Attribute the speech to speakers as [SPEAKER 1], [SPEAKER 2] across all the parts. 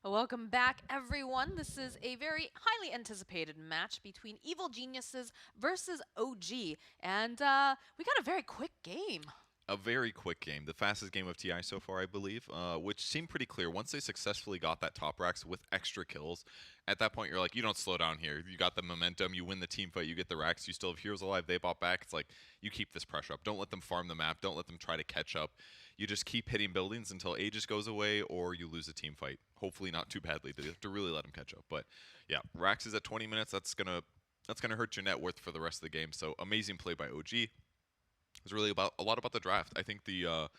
[SPEAKER 1] Welcome back, everyone. This is a very highly anticipated match between Evil Geniuses versus OG, and we got a very quick game.
[SPEAKER 2] A very quick game, the fastest game of TI so far, I believe, which seemed pretty clear. Once they successfully got that top racks with extra kills, at that point you're like, you don't slow down here. You got the momentum, you win the team fight, you get the racks, you still have heroes alive, they bought back. It's like, you keep this pressure up. Don't let them farm the map, don't let them try to catch up. You just keep hitting buildings until Aegis goes away or you lose a team fight. Hopefully not too badly to really let them catch up. But yeah, racks is at 20 minutes. That's gonna hurt your net worth for the rest of the game. So amazing play by OG. It was really a lot about the draft. I think the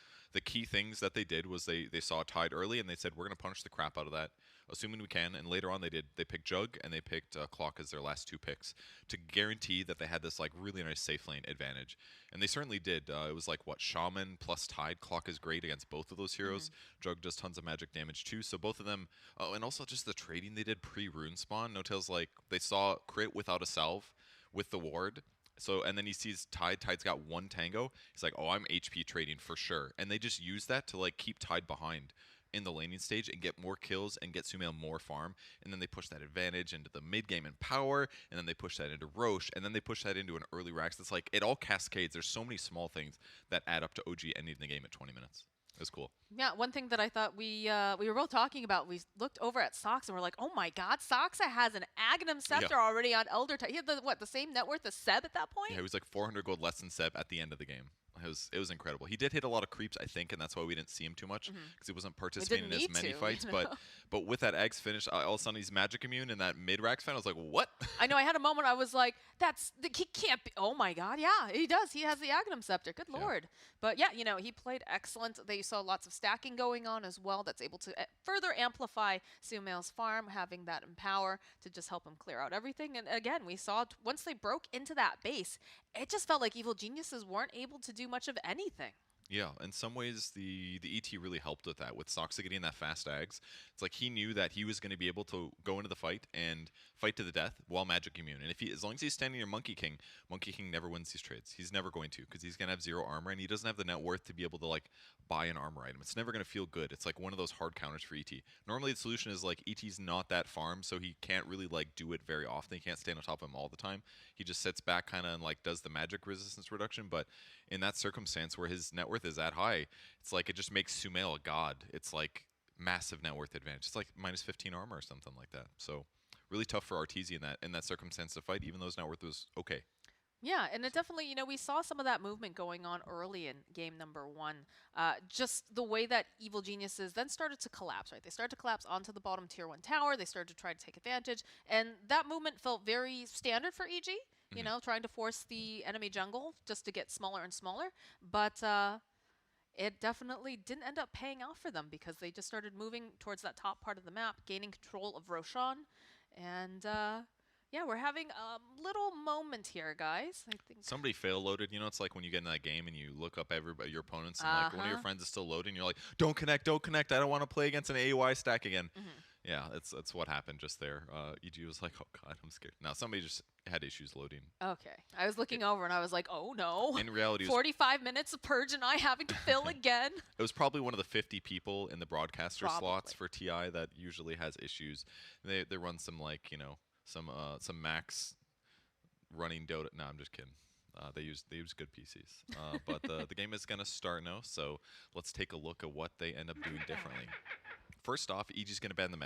[SPEAKER 2] key things that they did was they saw Tide early and they said we're going to punish the crap out of that, assuming we can. And later on they picked Jug and they picked Clock as their last two picks to guarantee that they had this like really nice safe lane advantage. And they certainly did. It was like what, Shaman plus Tide. Clock is great against both of those heroes. Jug does tons of magic damage too. So both of them. Oh, and also just the trading they did pre-rune spawn. No Tail's like they saw crit without a salve with the ward. So, and then he sees Tide. Tide's got one tango. He's like, oh, I'm HP trading for sure. And they just use that to like keep Tide behind in the laning stage and get more kills and get SUAMAIL more farm. And then they push that advantage into the mid game and power. And then they push that into Roche. And then they push that into an early racks. It's like, it all cascades. There's so many small things that add up to OG ending the game at 20 minutes. It was cool.
[SPEAKER 1] Yeah, one thing that I thought we were both talking about, we looked over at Sox and we're like, oh my god, Soxa has an Aghanim Scepter already on Elder Tide. He had the same net worth as Seb at that point?
[SPEAKER 2] Yeah, he was like 400 gold less than Seb at the end of the game. It was incredible. He did hit a lot of creeps, I think, and that's why we didn't see him too much because he wasn't participating in as many fights.
[SPEAKER 1] You know?
[SPEAKER 2] But with that Eggs finish, all of a sudden he's magic immune in that mid racks fight. I was like, what?
[SPEAKER 1] I know. I had a moment. I was like, he can't be. Oh my god, yeah, he does. He has the Aghanim Scepter. Good lord. But yeah, you know, he played excellent. They saw lots of stacking going on as well. That's able to further amplify SUAMAIL's farm, having that empower to just help him clear out everything. And again, we saw once they broke into that base, it just felt like Evil Geniuses weren't able to do much of anything.
[SPEAKER 2] Yeah, in some ways, the ET really helped with that. With Soxa getting that fast Ags, it's like he knew that he was going to be able to go into the fight and fight to the death while magic immune. And as long as he's standing near Monkey King never wins these trades. He's never going to because he's going to have 0 armor and he doesn't have the net worth to be able to like buy an armor item. It's never going to feel good. It's like one of those hard counters for ET. Normally, the solution is like ET's not that farm, so he can't really like do it very often. He can't stand on top of him all the time. He just sits back kind of and like does the magic resistance reduction. But in that circumstance where his net worth is that high, it's like it just makes SUAMAIL a god. It's like massive net worth advantage. It's like minus 15 armor or something like that. So really tough for Arteezy in that circumstance to fight, even though his net worth was okay.
[SPEAKER 1] Yeah, and it definitely, you know, we saw some of that movement going on early in game number 1. Just the way that Evil Geniuses then started to collapse, right? They started to collapse onto the bottom tier 1 tower. They started to try to take advantage. And that movement felt very standard for EG, you know, trying to force the enemy jungle just to get smaller and smaller. But it definitely didn't end up paying off for them because they just started moving towards that top part of the map, gaining control of Roshan. And yeah, we're having a little moment here, guys. I think
[SPEAKER 2] somebody fail loaded. You know, it's like when you get in that game and you look up your opponents and like one of your friends is still loading. You're like, don't connect, don't connect. I don't want to play against an AUI stack again. Yeah, that's what happened just there. EG was like, oh god, I'm scared. Now somebody just had issues loading.
[SPEAKER 1] Okay, I was looking over and I was like, oh no.
[SPEAKER 2] In reality,
[SPEAKER 1] 45 minutes of Purge and I having to fill again.
[SPEAKER 2] It was probably one of the 50 people in the broadcaster slots for TI that usually has issues. They run some like, you know, some max running Dota. No, I'm just kidding. They use good PCs. But the game is gonna start now, so let's take a look at what they end up doing differently. First off, EG's gonna ban the